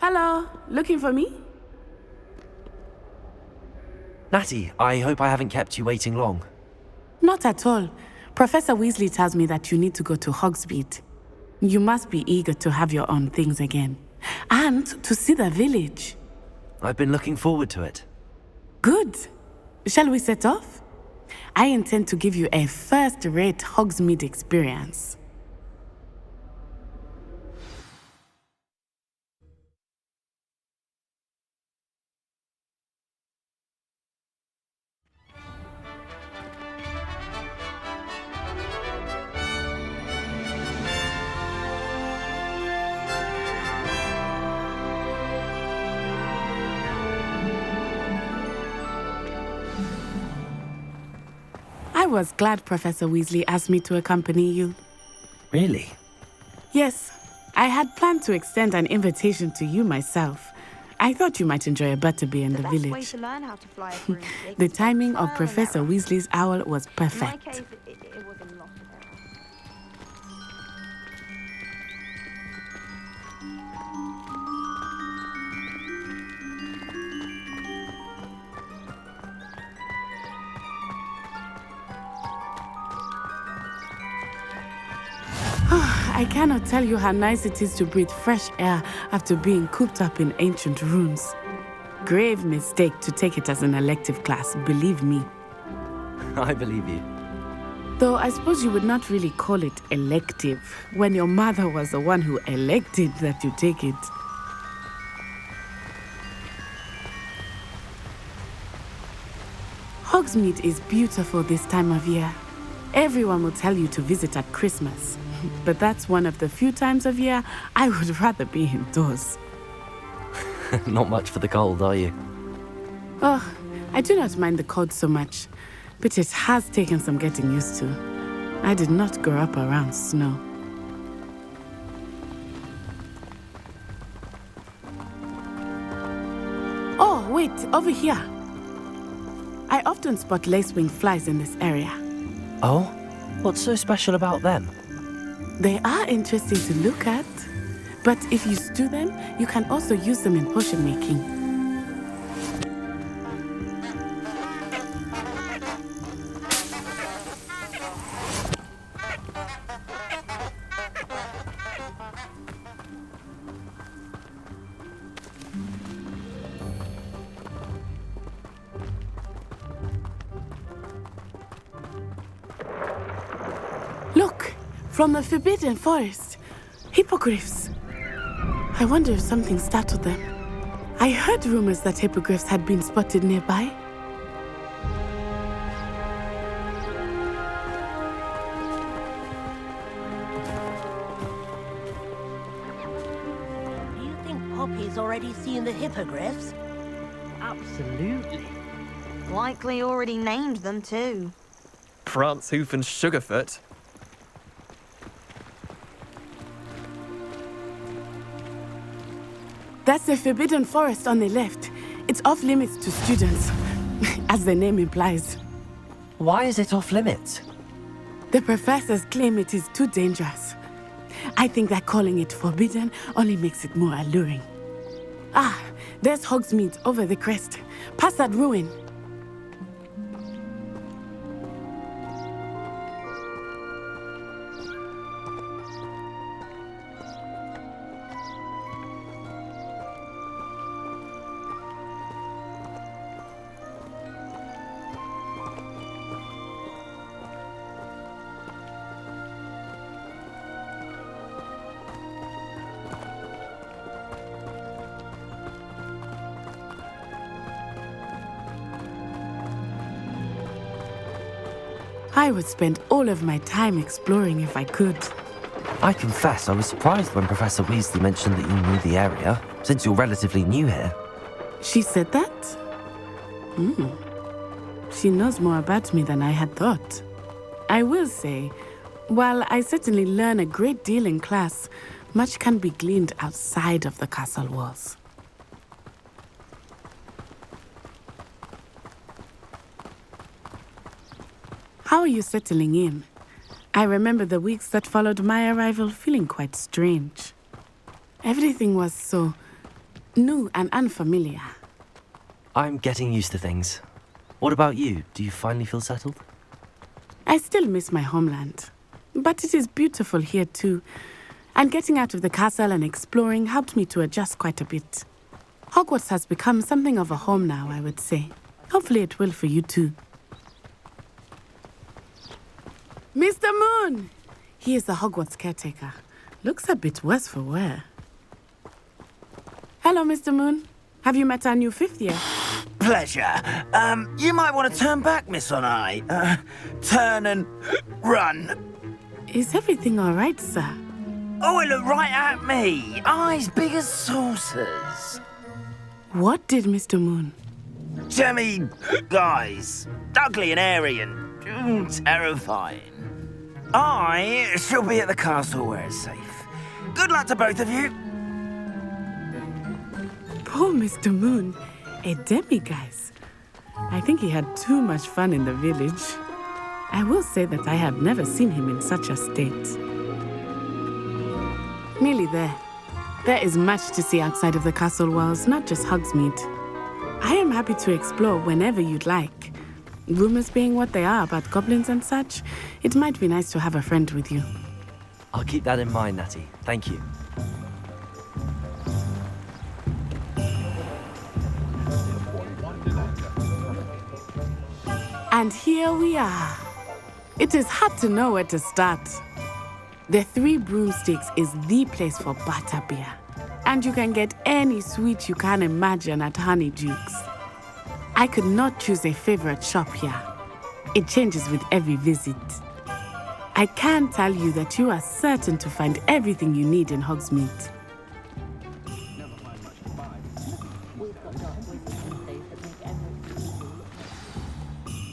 Hello, looking for me? Natty, I hope I haven't kept you waiting long. Not at all. Professor Weasley tells me that you need to go to Hogsmeade. You must be eager to have your own things again. And to see the village. I've been looking forward to it. Good. Shall we set off? I intend to give you a first-rate Hogsmeade experience. I was glad Professor Weasley asked me to accompany you. Really? Yes, I had planned to extend an invitation to you myself. I thought you might enjoy a butterbeer in the village. Way to learn how to fly a broomstick The is timing of trial and Professor error. Weasley's owl was In my perfect. case, it was a lot of error. I cannot tell you how nice it is to breathe fresh air after being cooped up in ancient rooms. Grave mistake to take it as an elective class, believe me. I believe you. Though I suppose you would not really call it elective when your mother was the one who elected that you take it. Hogsmeade is beautiful this time of year. Everyone will tell you to visit at Christmas, but that's one of the few times of year I would rather be indoors. Not much for the cold, are you? Oh, I do not mind the cold so much, but it has taken some getting used to. I did not grow up around snow. Oh, wait, over here. I often spot lacewing flies in this area. Oh? What's so special about them? They are interesting to look at, but if you stew them, you can also use them in potion making. Look, from the Forbidden Forest, hippogriffs. I wonder if something startled them. I heard rumors that hippogriffs had been spotted nearby. Do you think Poppy's already seen the hippogriffs? Absolutely. Likely already named them too. Prance, Hoof and Sugarfoot. That's the Forbidden Forest on the left. It's off limits to students, as the name implies. Why is it off limits? The professors claim it is too dangerous. I think that calling it forbidden only makes it more alluring. Ah, there's Hogsmeade over the crest. Past that ruin. I would spend all of my time exploring if I could. I confess I was surprised when Professor Weasley mentioned that you knew the area, since you're relatively new here. She said that? She knows more about me than I had thought. I will say, while I certainly learn a great deal in class, much can be gleaned outside of the castle walls. How are you settling in? I remember the weeks that followed my arrival feeling quite strange. Everything was so new and unfamiliar. I'm getting used to things. What about you? Do you finally feel settled? I still miss my homeland, but it is beautiful here too. And getting out of the castle and exploring helped me to adjust quite a bit. Hogwarts has become something of a home now, I would say. Hopefully it will for you too. Mr. Moon! He is the Hogwarts caretaker. Looks a bit worse for wear. Hello, Mr. Moon. Have you met our new fifth year? Pleasure. You might want to turn back, Miss Onai. Turn and run. Is everything all right, sir? Oh, it looked right at me. Eyes big as saucers. What did Mr. Moon? Jemmy guys. Ugly and airy and terrifying. I shall be at the castle where it's safe. Good luck to both of you. Poor Mr. Moon. A demiguise. I think he had too much fun in the village. I will say that I have never seen him in such a state. Nearly there. There is much to see outside of the castle walls, not just Hogsmeade. I am happy to explore whenever you'd like. Rumors being what they are about goblins and such, it might be nice to have a friend with you. I'll keep that in mind, Natty. Thank you. And here we are. It is hard to know where to start. The Three Broomsticks is the place for butterbeer. And you can get any sweet you can imagine at Honeydukes. I could not choose a favorite shop here. It changes with every visit. I can tell you that you are certain to find everything you need in Hogsmeade.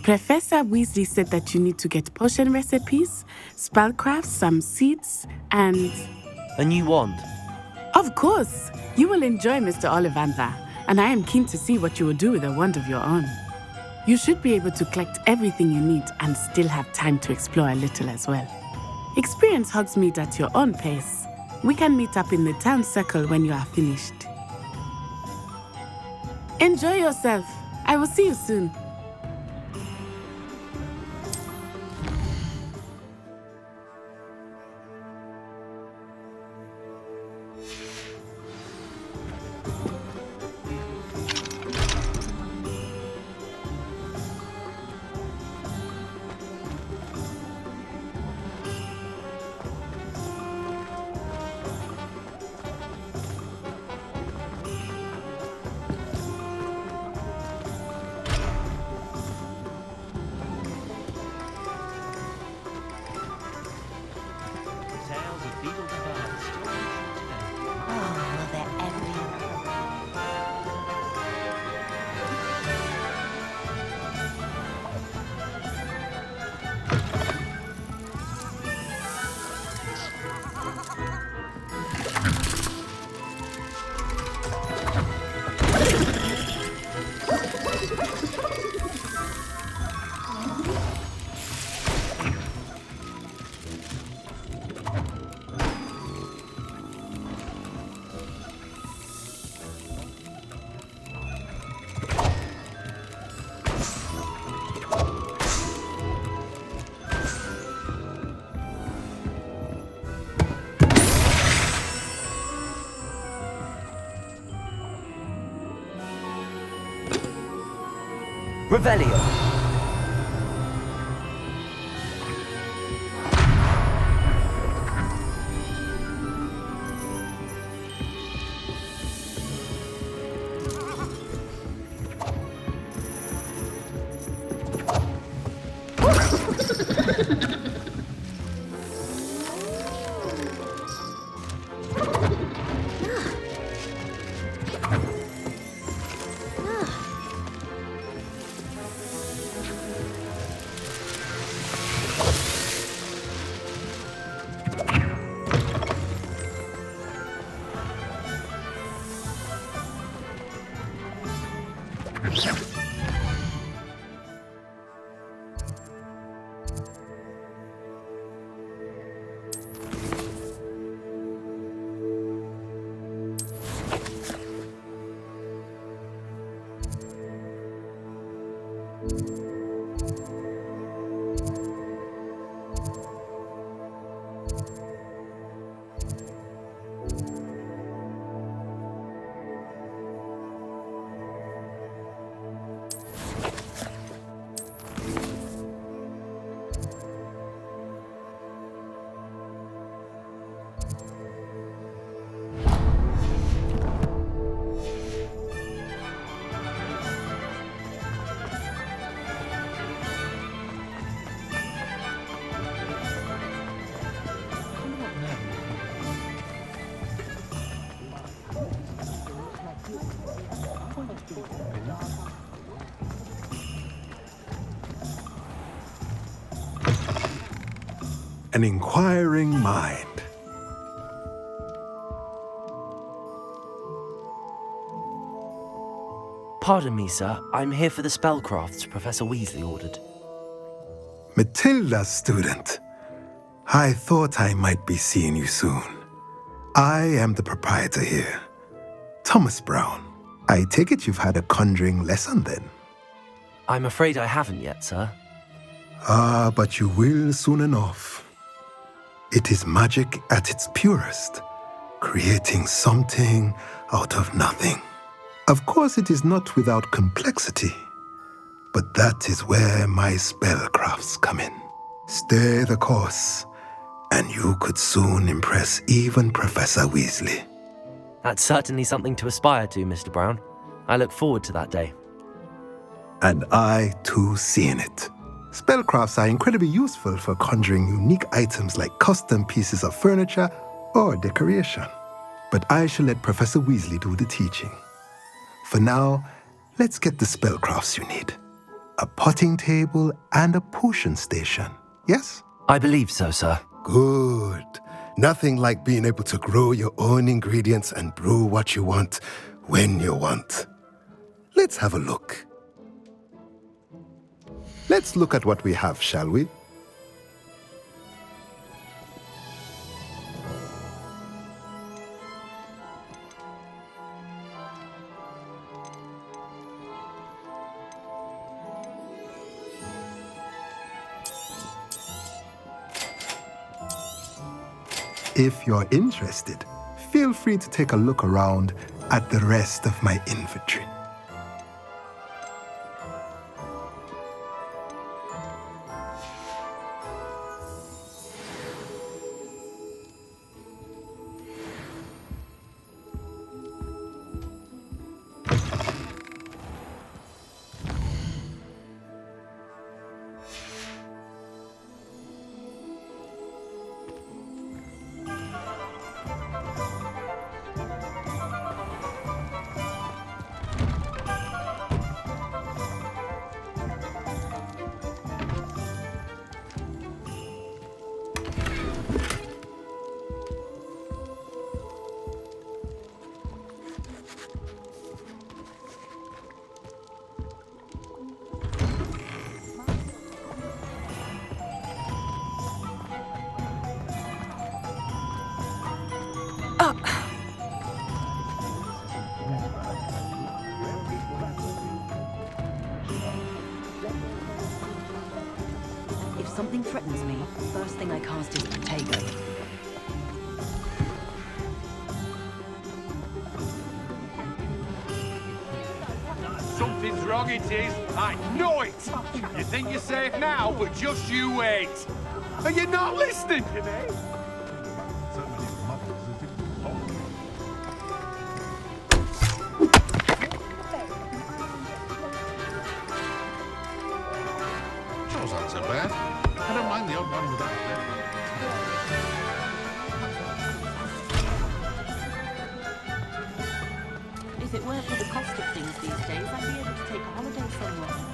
Professor Weasley said that you need to get potion recipes, spellcrafts, some seeds, and... A new wand. Of course! You will enjoy Mr. Ollivander, and I am keen to see what you will do with a wand of your own. You should be able to collect everything you need and still have time to explore a little as well. Experience Hogsmeade at your own pace. We can meet up in the town circle when you are finished. Enjoy yourself. I will see you soon. Oh, they're everywhere. Revelio. an inquiring mind. Pardon me, sir. I'm here for the spellcrafts Professor Weasley ordered. Matilda's student. I thought I might be seeing you soon. I am the proprietor here, Thomas Brown. I take it you've had a conjuring lesson then? I'm afraid I haven't yet, sir. Ah, but you will soon enough. It is magic at its purest, creating something out of nothing. Of course, it is not without complexity, but that is where my spellcrafts come in. Stay the course, and you could soon impress even Professor Weasley. That's certainly something to aspire to, Mr. Brown. I look forward to that day. And I, too, seeing it. Spellcrafts are incredibly useful for conjuring unique items like custom pieces of furniture or decoration. But I shall let Professor Weasley do the teaching. For now, let's get the spellcrafts you need. A potting table and a potion station, yes? I believe so, sir. Good. Nothing like being able to grow your own ingredients and brew what you want when you want. Let's have a look. Let's look at what we have, shall we? If you're interested, feel free to take a look around at the rest of my inventory. If something threatens me, the first thing I cast is tailor. Something's wrong, it is. I know it. You think you're safe now, but just you wait. Are you not listening to me? Those aren't so bad. I don't mind the odd one without If it weren't for the cost of things these days, I'd be able to take a holiday somewhere.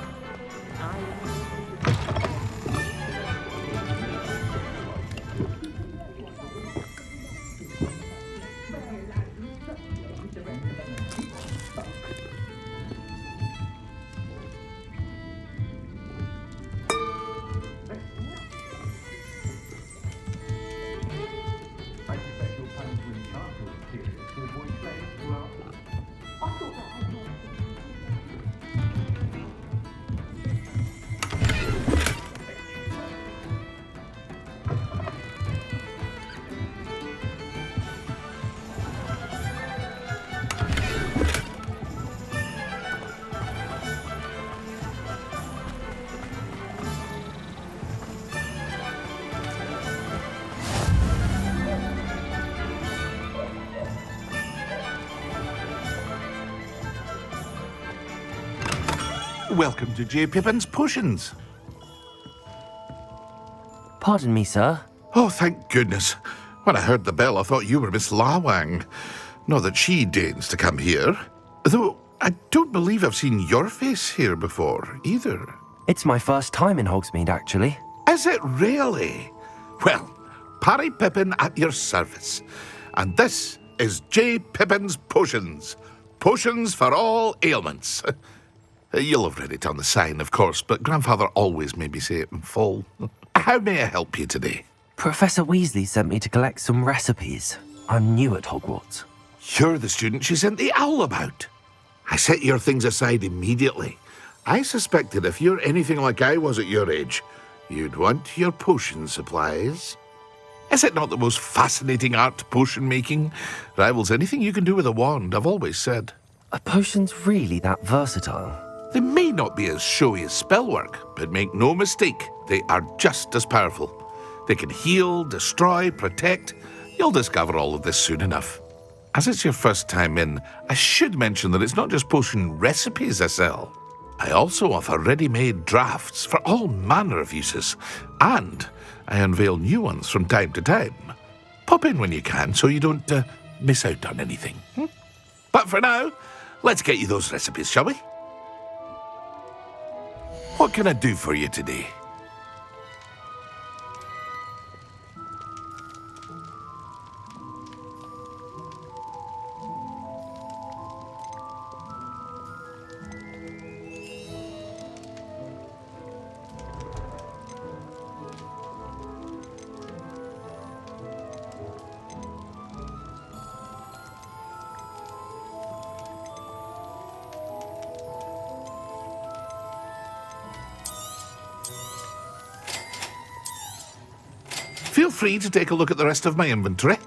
Welcome to J. Pippin's Potions. Pardon me, sir. Oh, thank goodness. When I heard the bell, I thought you were Miss Lawang. Not that she deigns to come here. Though I don't believe I've seen your face here before, either. It's my first time in Hogsmeade, actually. Is it really? Well, Parry Pippin at your service. And this is J. Pippin's Potions. Potions for all ailments. You'll have read it on the sign, of course, but Grandfather always made me say it in full. How may I help you today? Professor Weasley sent me to collect some recipes. I'm new at Hogwarts. You're the student she sent the owl about. I set your things aside immediately. I suspected if you're anything like I was at your age, you'd want your potion supplies. Is it not the most fascinating art, potion making? Rivals anything you can do with a wand, I've always said. Are potions really that versatile? They may not be as showy as spellwork, but make no mistake, they are just as powerful. They can heal, destroy, protect. You'll discover all of this soon enough. As it's your first time in, I should mention that it's not just potion recipes I sell. I also offer ready-made drafts for all manner of uses, and I unveil new ones from time to time. Pop in when you can so you don't miss out on anything. But for now, let's get you those recipes, shall we? What can I do for you today? Feel free to take a look at the rest of my inventory,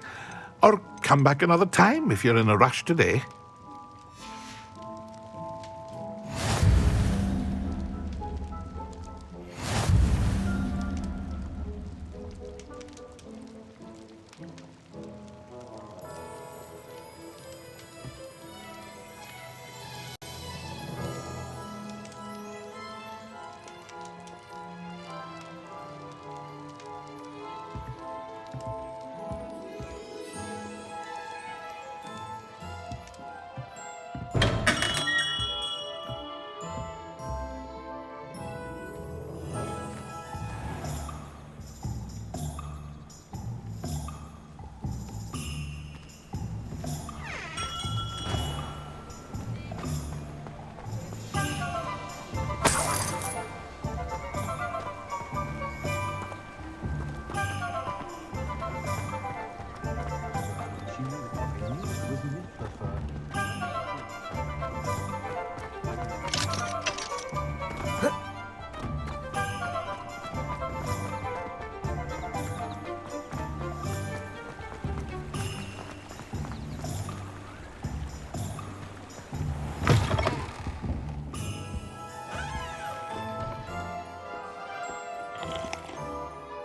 or come back another time if you're in a rush today.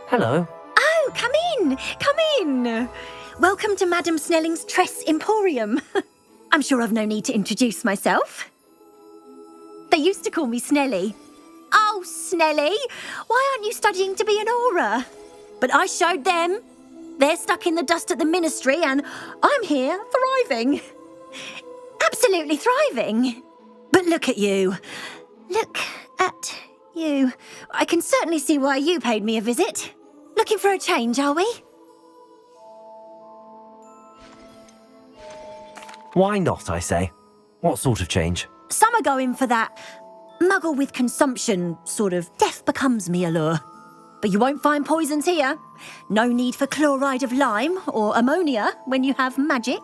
Hello. Oh, come in, come in. Welcome to Madame Snelling's Tress Emporium. I'm sure I've no need to introduce myself. They used to call me Snelly. Oh, Snelly, why aren't you studying to be an aura? But I showed them. They're stuck in the dust at the ministry and I'm here thriving. Absolutely thriving. But look at you. Look at you. I can certainly see why you paid me a visit. Looking for a change, are we? Why not, I say? What sort of change? Some are going for that muggle with consumption, sort of death becomes me allure. But you won't find poisons here. No need for chloride of lime or ammonia when you have magic.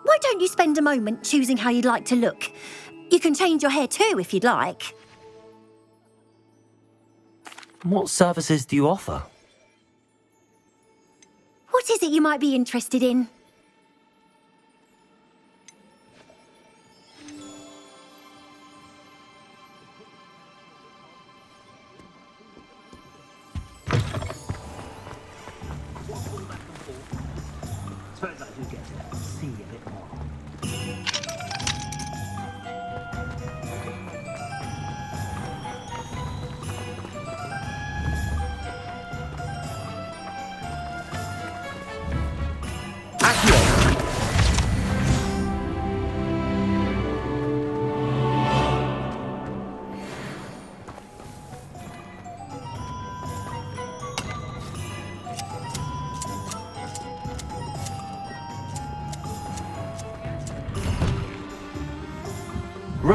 Why don't you spend a moment choosing how you'd like to look? You can change your hair too if you'd like. What services do you offer? What is it you might be interested in? Suppose I do get to see a bit more.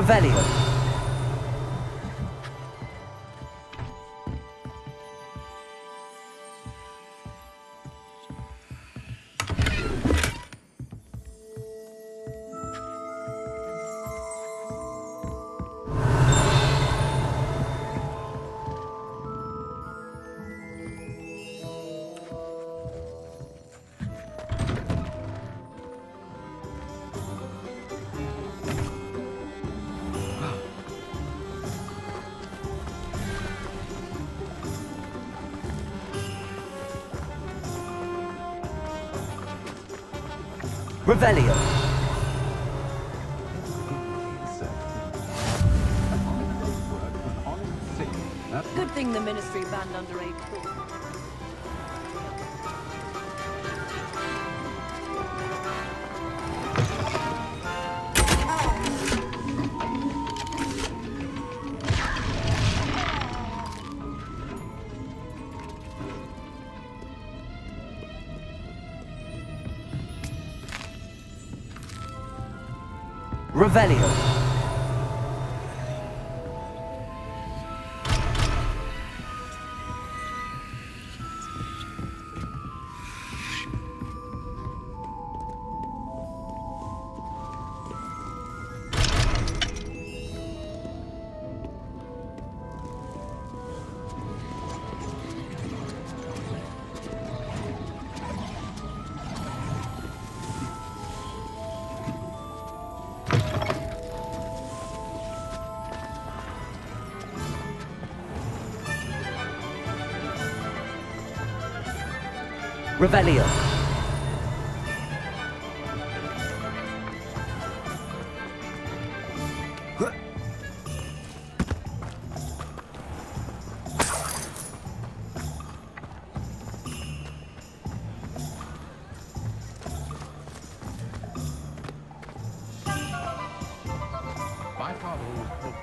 Revelio. Revelio. Good thing the ministry banned underage talk. Revelio. Revelio. My father always told me.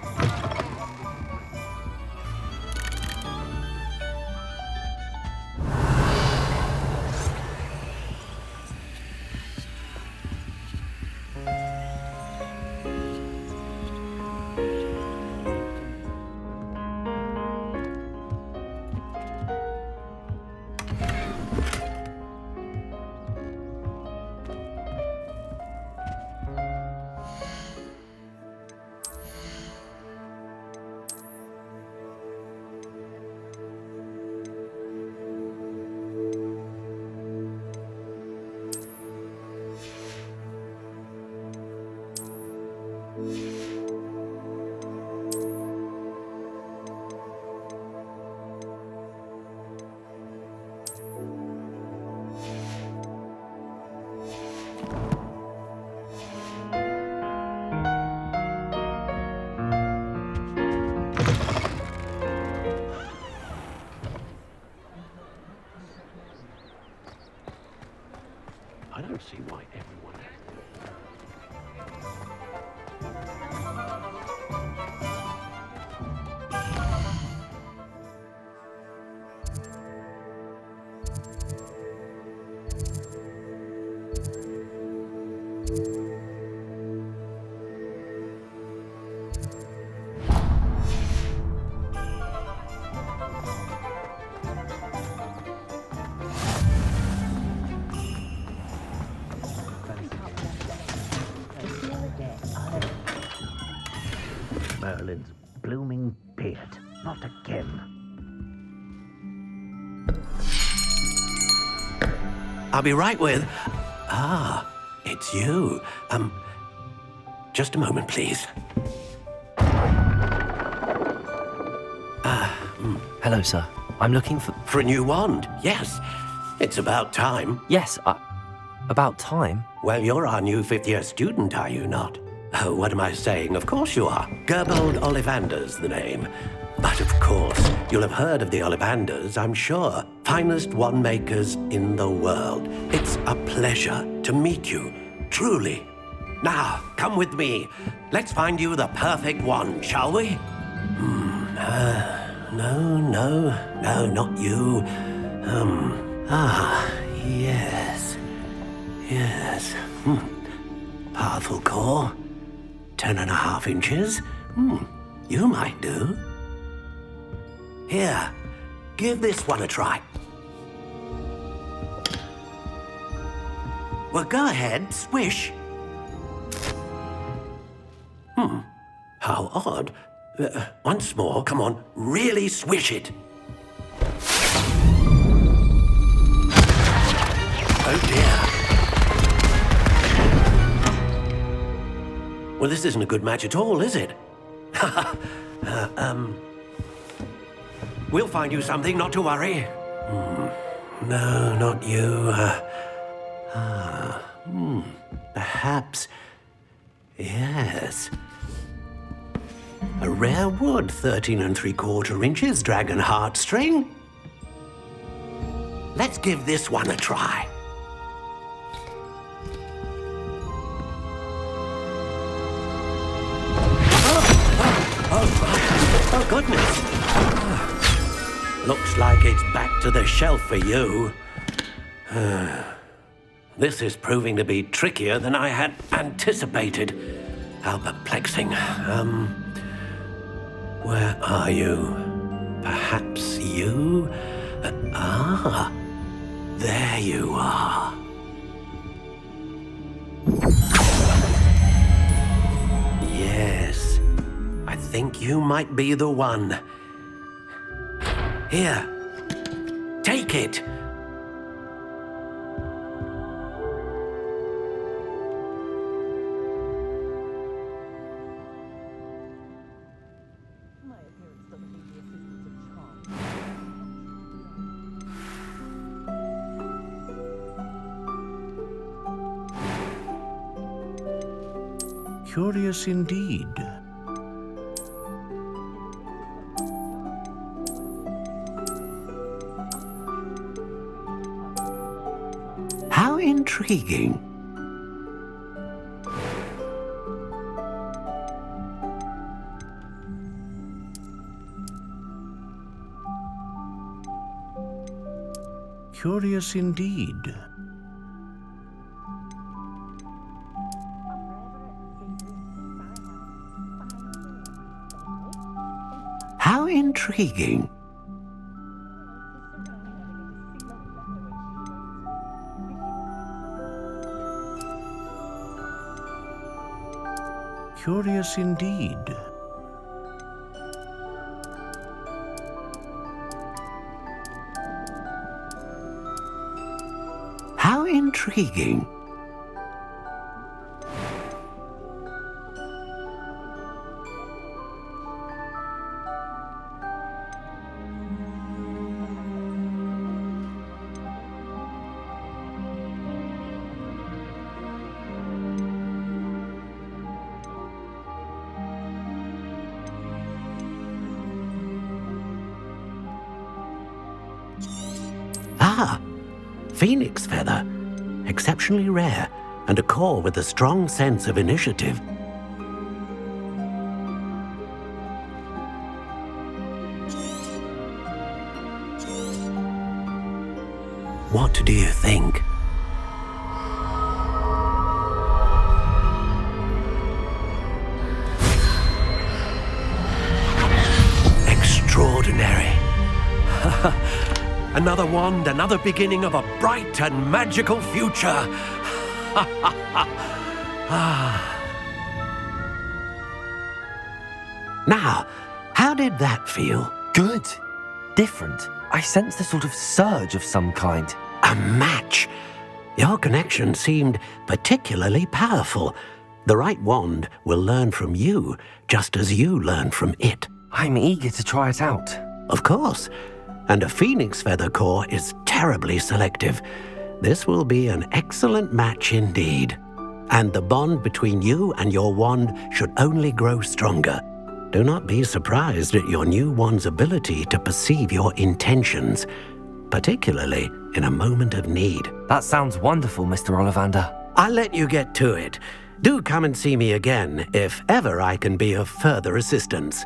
I don't see why everyone has Merlin's blooming beard. Not again. I'll be right with... Ah, it's you. Just a moment, please. Hello, sir. I'm looking for... For a new wand, yes. It's about time. Yes, about time? Well, you're our new fifth-year student, are you not? Oh, what am I saying? Of course you are. Gerbold Ollivander's the name. But of course, you'll have heard of the Ollivanders, I'm sure. Finest wand makers in the world. It's a pleasure to meet you, truly. Now, come with me. Let's find you the perfect wand, shall we? No, not you. Yes. Powerful core. 10.5 inches. You might do. Here, give this one a try. Well, go ahead, swish. How odd. Once more, come on, really swish it. Oh dear. Well, this isn't a good match at all, is it? We'll find you something, not to worry. No, not you. Perhaps. Yes. A rare wood, 13 3/4 inches, dragon heartstring. Let's give this one a try. Oh, goodness. Looks like it's back to the shelf for you. This is proving to be trickier than I had anticipated. How perplexing. Where are you? Perhaps you? There you are. Yes, I think you might be the one. Here, take it. Curious indeed. How intriguing. Curious indeed. How intriguing. Curious indeed. How intriguing. Phoenix feather. Exceptionally rare, and a core with a strong sense of initiative. What do you think? Extraordinary. Another wand, another beginning of a bright and magical future. Now, how did that feel? Good. Different. I sensed a sort of surge of some kind. A match. Your connection seemed particularly powerful. The right wand will learn from you, just as you learn from it. I'm eager to try it out. Of course. And a phoenix feather core is terribly selective. This will be an excellent match indeed. And the bond between you and your wand should only grow stronger. Do not be surprised at your new wand's ability to perceive your intentions, particularly in a moment of need. That sounds wonderful, Mr. Ollivander. I'll let you get to it. Do come and see me again if ever I can be of further assistance.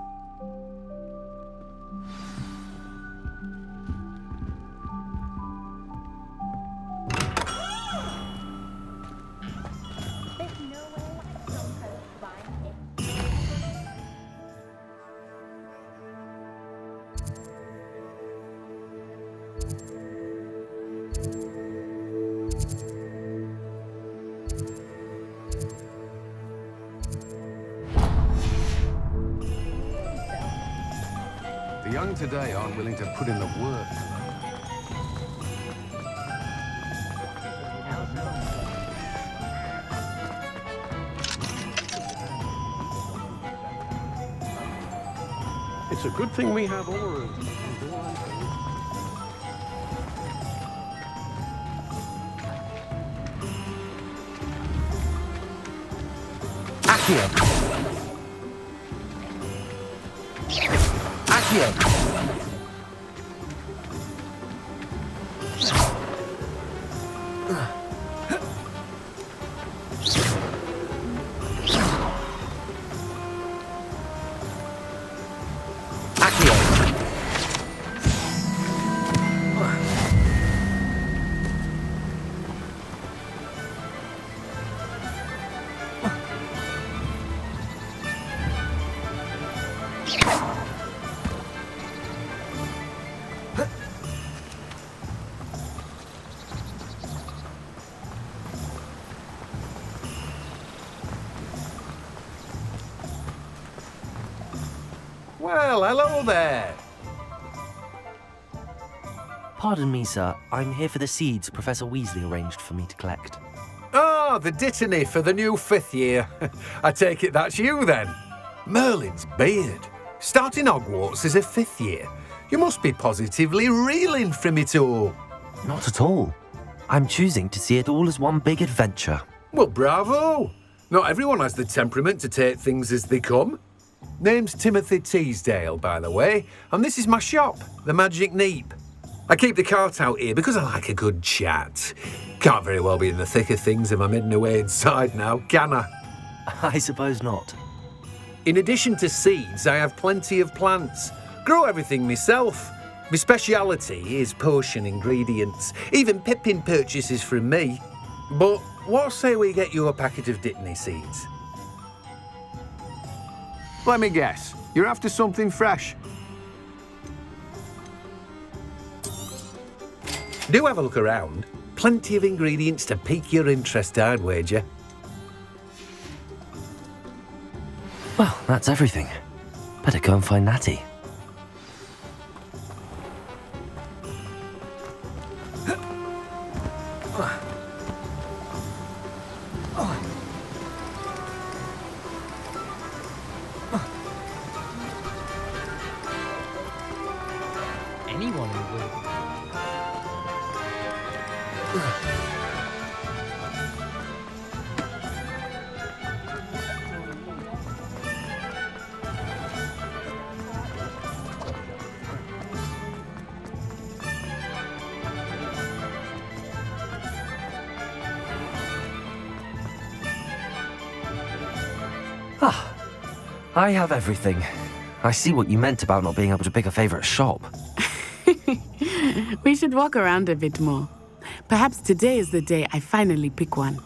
young today aren't willing to put in the work. It's a good thing we have oars. Accio! Accio! Well, hello there. Pardon me, sir. I'm here for the seeds Professor Weasley arranged for me to collect. Ah, the dittany for the new 5th year. I take it that's you then. Merlin's beard. Starting Hogwarts as a 5th year. You must be positively reeling from it all. Not at all. I'm choosing to see it all as one big adventure. Well, bravo. Not everyone has the temperament to take things as they come. Name's Timothy Teasdale, by the way, and this is my shop, the Magic Neep. I keep the cart out here because I like a good chat. Can't very well be in the thick of things if I'm hidden away inside now, can I? I suppose not. In addition to seeds, I have plenty of plants. Grow everything myself. My speciality is potion ingredients, even Pippin purchases from me. But what say we get you a packet of Dittany seeds? Let me guess. You're after something fresh. Do have a look around. Plenty of ingredients to pique your interest, I'd wager. Well, that's everything. Better go and find Natty. Anyone would. Ah, I have everything. I see what you meant about not being able to pick a favourite shop. We should walk around a bit more. Perhaps today is the day I finally pick one.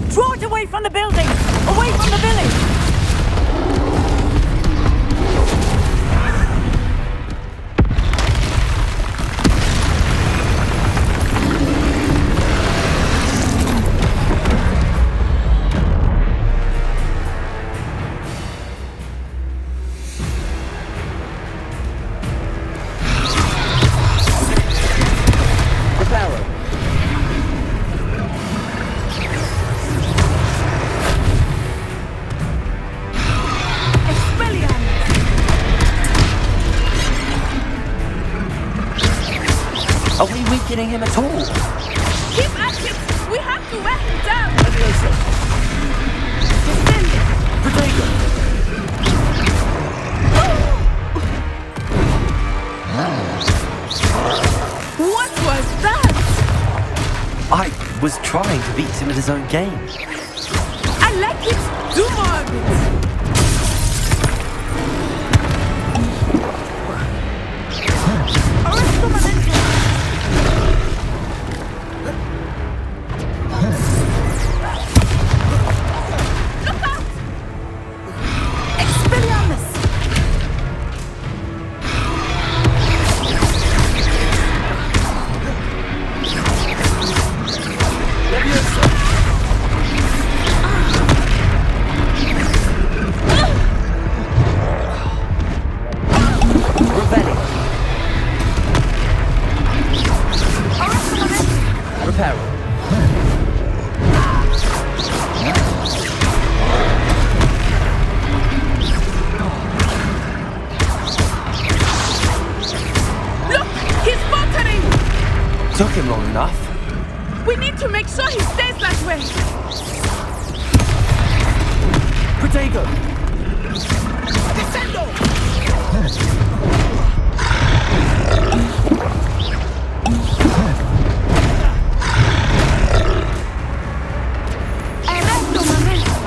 Draw it away from the building! Away from the village! Are we weakening him at all? Keep at it! We have to wear him down! What was that? I was trying to beat him at his own game. I like it! Do more of it! enough. We need to make sure he stays that way. Protego!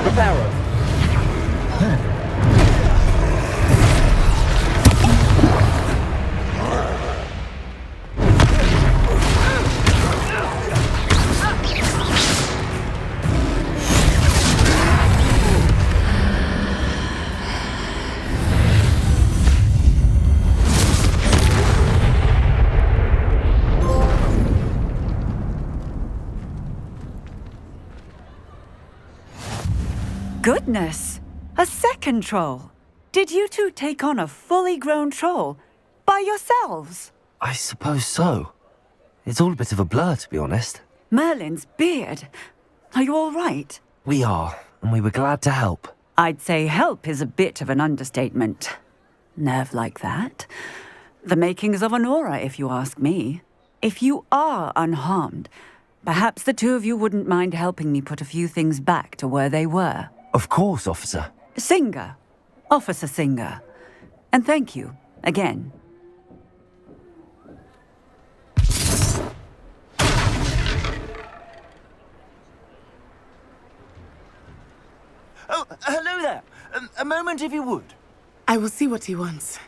Reparo! Goodness! A second troll! Did you two take on a fully grown troll? By yourselves? I suppose so. It's all a bit of a blur, to be honest. Merlin's beard. Are you all right? We are, and we were glad to help. I'd say help is a bit of an understatement. Nerve like that. The makings of an aura, if you ask me. If you are unharmed, perhaps the two of you wouldn't mind helping me put a few things back to where they were. Of course, officer. Singer. Officer Singer. And thank you, again. Oh, hello there. A moment, if you would. I will see what he wants.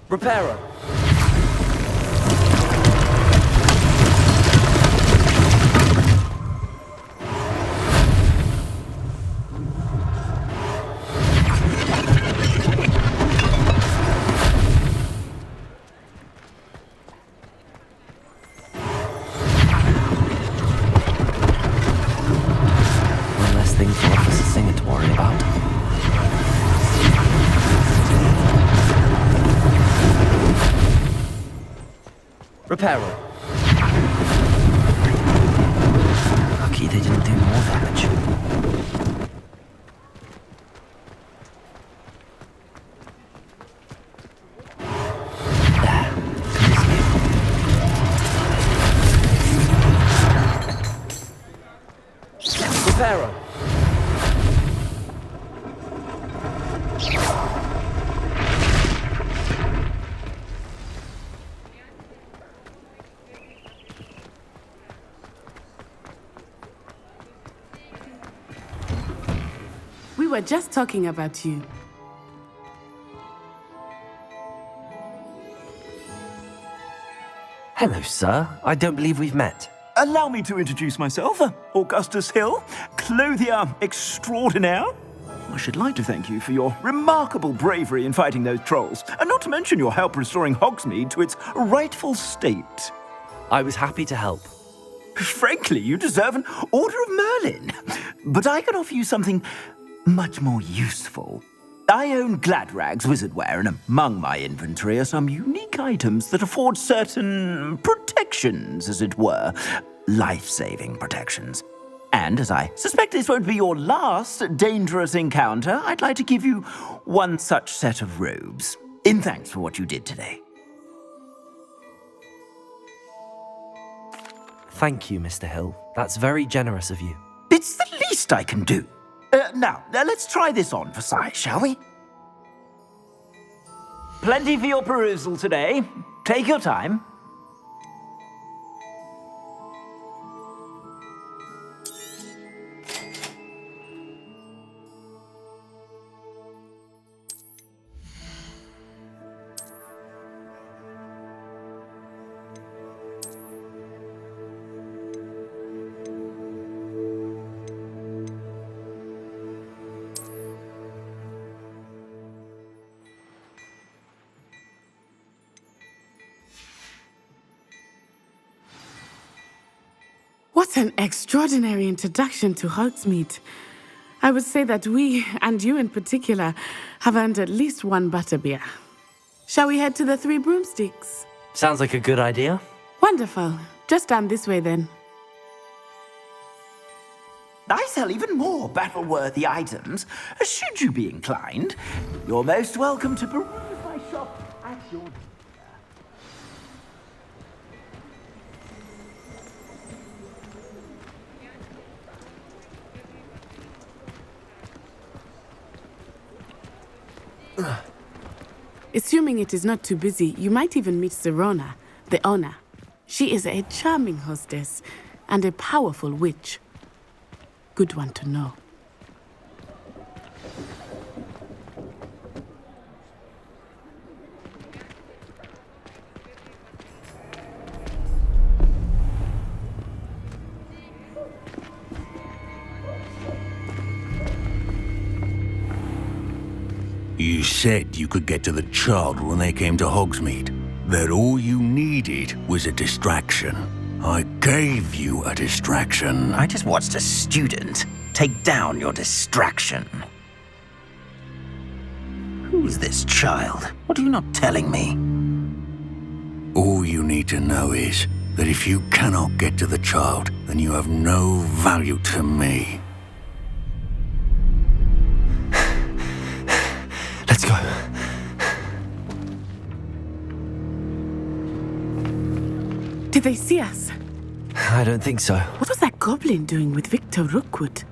Reparo! Things for Officer Singer to worry about. Reparo. Lucky they didn't do more damage. There. Reparo. We were just talking about you. Hello, sir. I don't believe we've met. Allow me to introduce myself, Augustus Hill, clothier extraordinaire. I should like to thank you for your remarkable bravery in fighting those trolls, and not to mention your help restoring Hogsmeade to its rightful state. I was happy to help. Frankly, you deserve an Order of Merlin. But I can offer you something much more useful. I own Gladrag's wizardware, and among my inventory are some unique items that afford certain protections, as it were. Life-saving protections. And as I suspect this won't be your last dangerous encounter, I'd like to give you one such set of robes, in thanks for what you did today. Thank you, Mr. Hill. That's very generous of you. It's the least I can do. Now, let's try this on for size, shall we? Plenty for your perusal today. Take your time. What an extraordinary introduction to Hogsmeade. I would say that we, and you in particular, have earned at least one butterbeer. Shall we head to the Three Broomsticks? Sounds like a good idea. Wonderful. Just down this way then. I sell even more battle-worthy items, should you be inclined. You're most welcome to peruse my shop at Assuming it is not too busy, you might even meet Sirona, the owner. She is a charming hostess and a powerful witch. Good one to know. You said you could get to the child when they came to Hogsmeade. That all you needed was a distraction. I gave you a distraction. I just watched a student take down your distraction. Who's this child? What are you not telling me? All you need to know is that if you cannot get to the child, then you have no value to me. Let's go. Did they see us? I don't think so. What was that goblin doing with Victor Rookwood?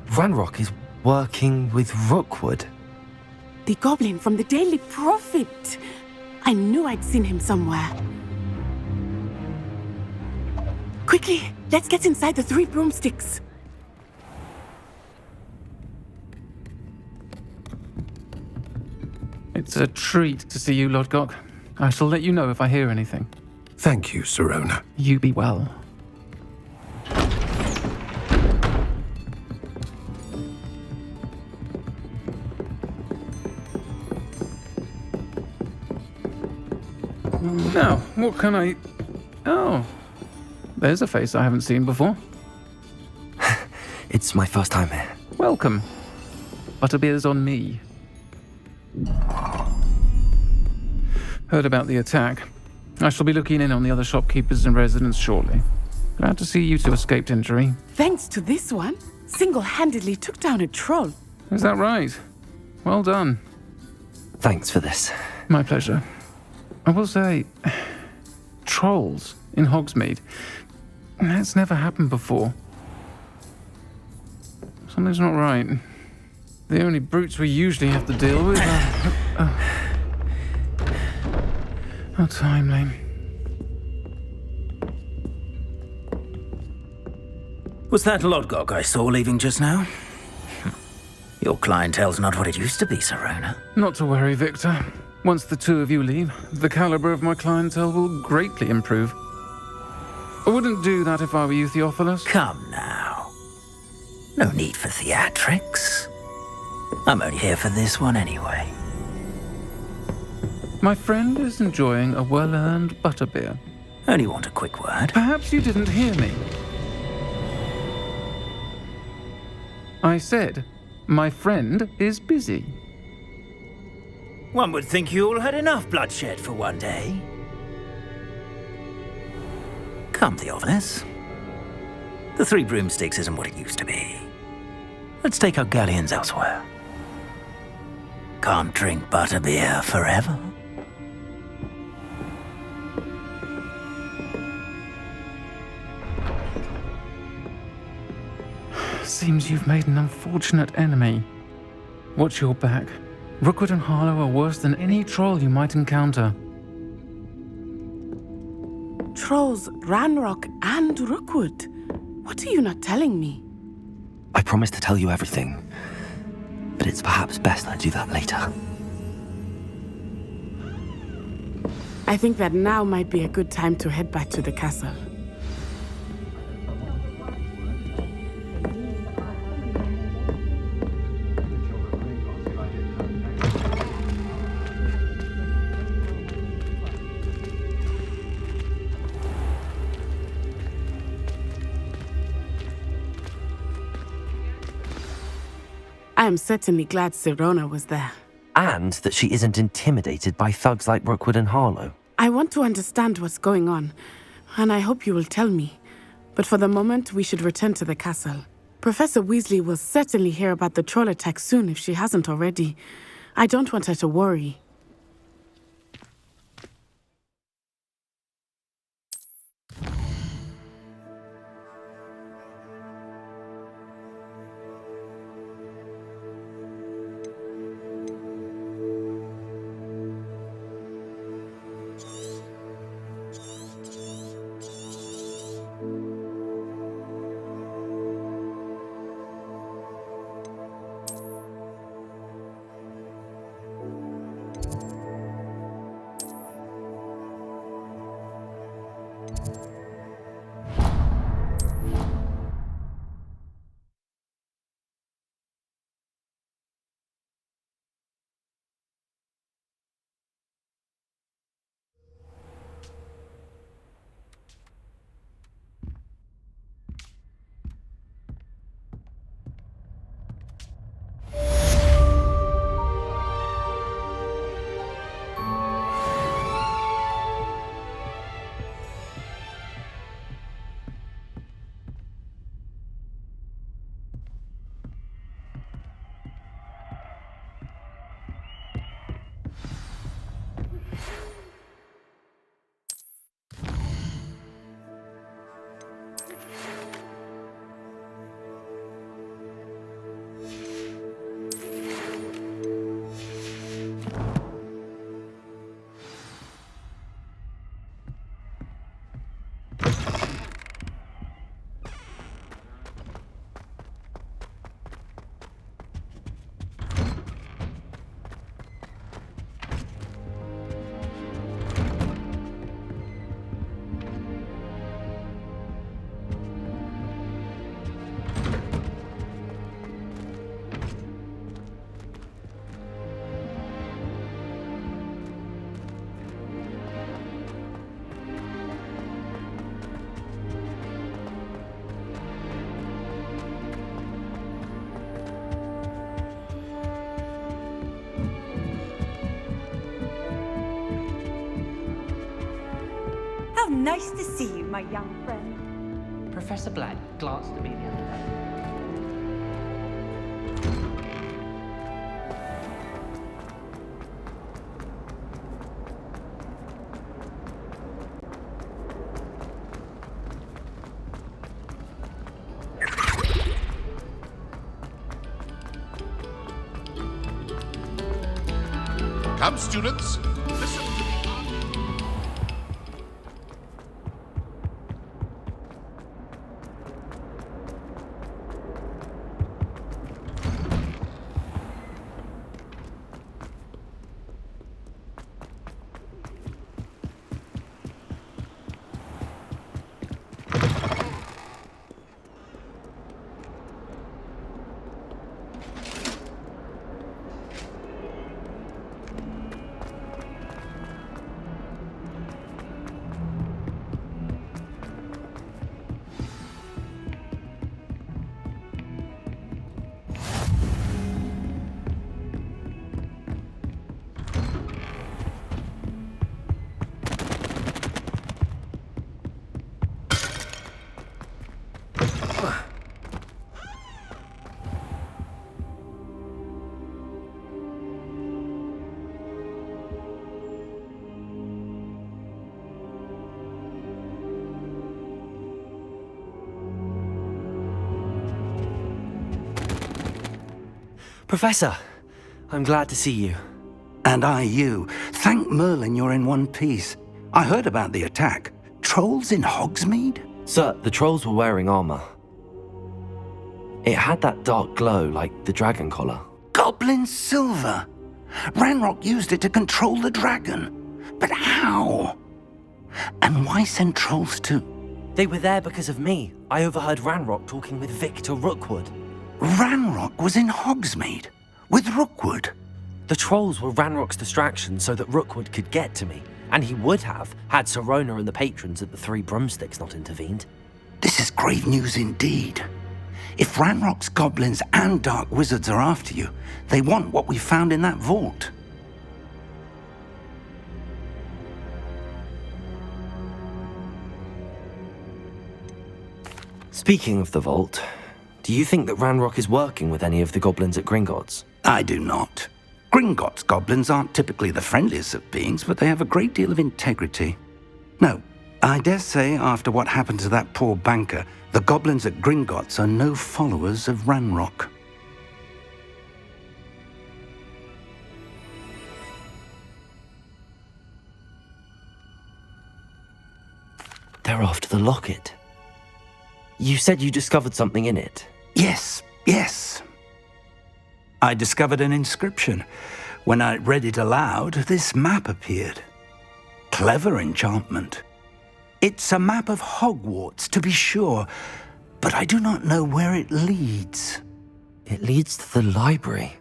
Ranrock is working with Rookwood. The goblin from the Daily Prophet. I knew I'd seen him somewhere. Quickly, let's get inside the 3 broomsticks. It's a treat to see you, Lodgok. I shall let you know if I hear anything. Thank you, Sirona. You be well. Now, what can I... Oh, there's a face I haven't seen before. It's my first time here. Welcome. Butterbeer's on me. Heard about the attack. I shall be looking in on the other shopkeepers and residents shortly. Glad to see you two escaped injury. Thanks to this one, single-handedly took down a troll. Is that right? Well done. Thanks for this. My pleasure. I will say, trolls in Hogsmeade. That's never happened before. Something's not right. The only brutes we usually have to deal with are... How timely. Was that Lodgok I saw leaving just now? Your clientele's not what it used to be, Sirona. Not to worry, Victor. Once the 2 of you leave, the caliber of my clientele will greatly improve. I wouldn't do that if I were you, Theophilus. Come now. No need for theatrics. I'm only here for this one anyway. My friend is enjoying a well-earned butterbeer. Only want a quick word. Perhaps you didn't hear me. I said, my friend is busy. One would think you all had enough bloodshed for one day. Come, Theophilus. The 3 broomsticks isn't what it used to be. Let's take our galleons elsewhere. Can't drink butterbeer forever. Seems you've made an unfortunate enemy. Watch your back. Rookwood and Harlow are worse than any troll you might encounter. Trolls, Ranrock, and Rookwood. What are you not telling me? I promise to tell you everything, but it's perhaps best I do that later. I think that now might be a good time to head back to the castle. I am certainly glad Sirona was there. And that she isn't intimidated by thugs like Rookwood and Harlow. I want to understand what's going on, and I hope you will tell me. But for the moment, we should return to the castle. Professor Weasley will certainly hear about the troll attack soon if she hasn't already. I don't want her to worry. Nice to see you, my young friend. Professor Black glanced at me the other day. Come, students. Listen to me. Professor, I'm glad to see you. And I you. Thank Merlin you're in one piece. I heard about the attack. Trolls in Hogsmeade? Sir, the trolls were wearing armor. It had that dark glow like the dragon collar. Goblin silver! Ranrock used it to control the dragon. But how? And why send trolls to... They were there because of me. I overheard Ranrock talking with Victor Rookwood. Ranrock was in Hogsmeade? With Rookwood? The trolls were Ranrock's distraction so that Rookwood could get to me. And he would have, had Sirona and the patrons at the Three Broomsticks not intervened. This is grave news indeed. If Ranrock's goblins and dark wizards are after you, they want what we found in that vault. Speaking of the vault, do you think that Ranrock is working with any of the goblins at Gringotts? I do not. Gringotts goblins aren't typically the friendliest of beings, but they have a great deal of integrity. No, I dare say after what happened to that poor banker, the goblins at Gringotts are no followers of Ranrock. They're after the locket. You said you discovered something in it. Yes. I discovered an inscription. When I read it aloud, this map appeared. Clever enchantment. It's a map of Hogwarts, to be sure, but I do not know where it leads. It leads to the library.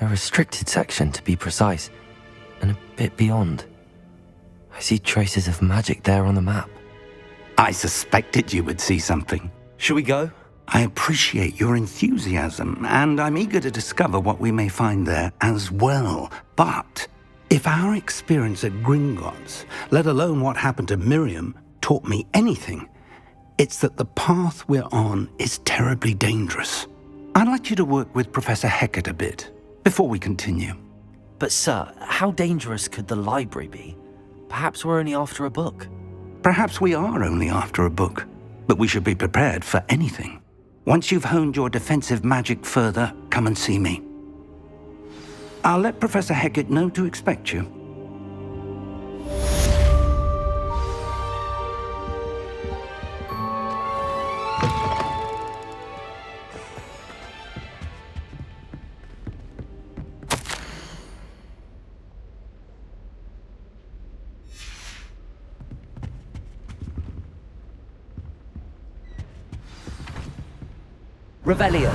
The restricted section, to be precise, and a bit beyond. I see traces of magic there on the map. I suspected you would see something. Shall we go? I appreciate your enthusiasm, and I'm eager to discover what we may find there as well. But if our experience at Gringotts, let alone what happened to Miriam, taught me anything, it's that the path we're on is terribly dangerous. I'd like you to work with Professor Hecat a bit before we continue. But sir, how dangerous could the library be? Perhaps we're only after a book. Perhaps we are only after a book, but we should be prepared for anything. Once you've honed your defensive magic further, come and see me. I'll let Professor Hecat know to expect you. Revelio.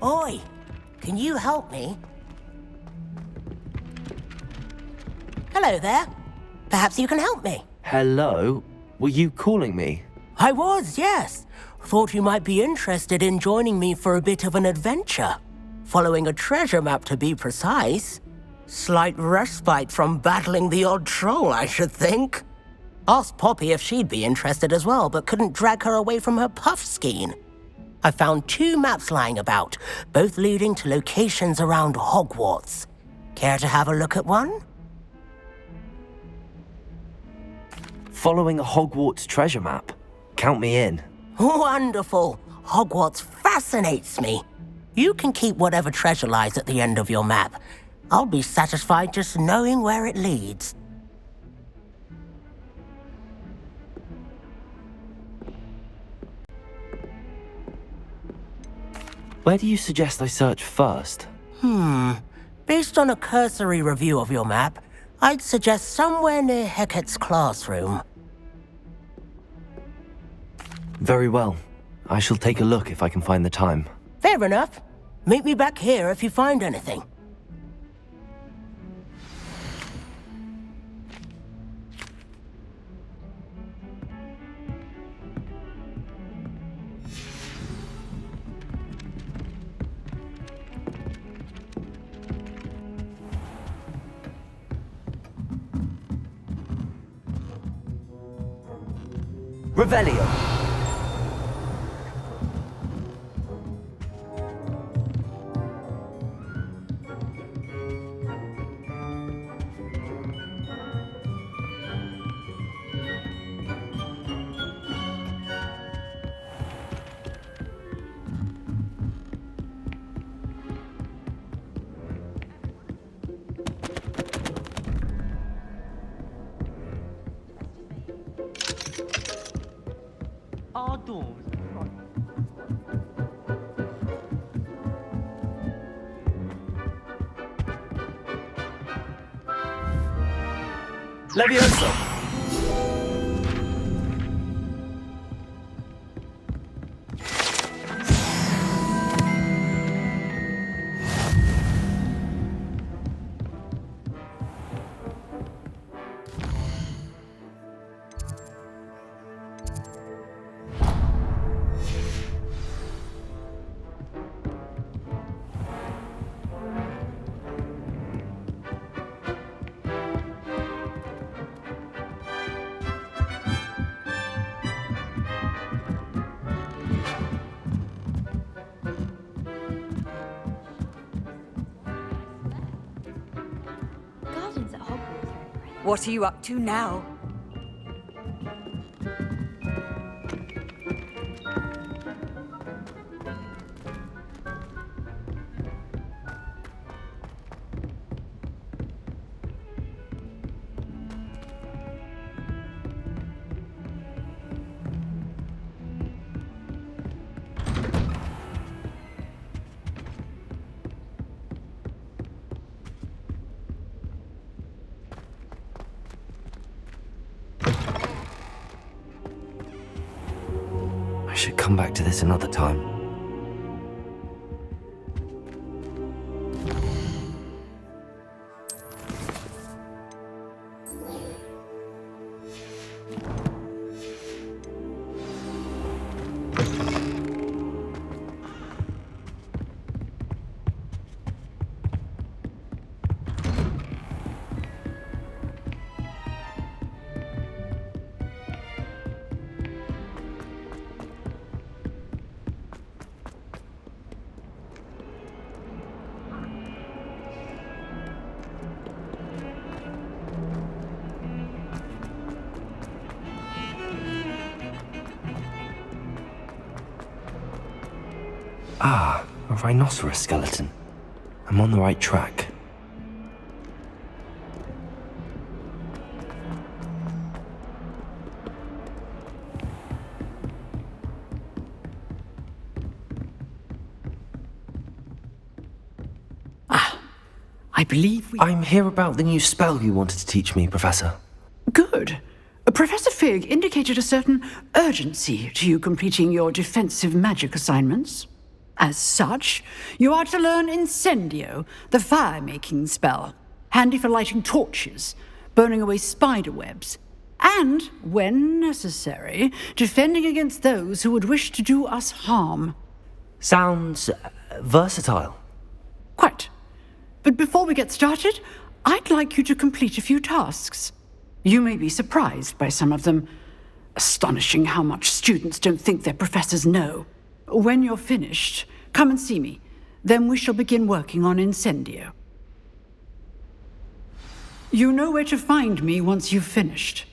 Oi, can you help me? Hello there. Perhaps you can help me. Hello? Were you calling me? I was, yes. Thought you might be interested in joining me for a bit of an adventure. Following a treasure map, to be precise. Slight respite from battling the odd troll, I should think. Asked Poppy if she'd be interested as well, but couldn't drag her away from her puff skein. I found 2 maps lying about, both leading to locations around Hogwarts. Care to have a look at one? Following a Hogwarts treasure map? Count me in. Wonderful. Hogwarts fascinates me. You can keep whatever treasure lies at the end of your map. I'll be satisfied just knowing where it leads. Where do you suggest I search first? Based on a cursory review of your map, I'd suggest somewhere near Hecat's classroom. Very well. I shall take a look if I can find the time. Fair enough. Meet me back here if you find anything. Revelio. Levioso! Gardens at Hogwarts are incredible. What are you up to now? I should come back to this another time. Ah, a rhinoceros skeleton. I'm on the right track. I believe I'm here about the new spell you wanted to teach me, Professor. Good. Professor Fig indicated a certain urgency to you completing your defensive magic assignments. As such, you are to learn Incendio, the fire-making spell, handy for lighting torches, burning away spider webs, and, when necessary, defending against those who would wish to do us harm. Sounds versatile. Quite. But before we get started, I'd like you to complete a few tasks. You may be surprised by some of them. Astonishing how much students don't think their professors know. When you're finished, come and see me. Then we shall begin working on Incendio. You know where to find me once you've finished.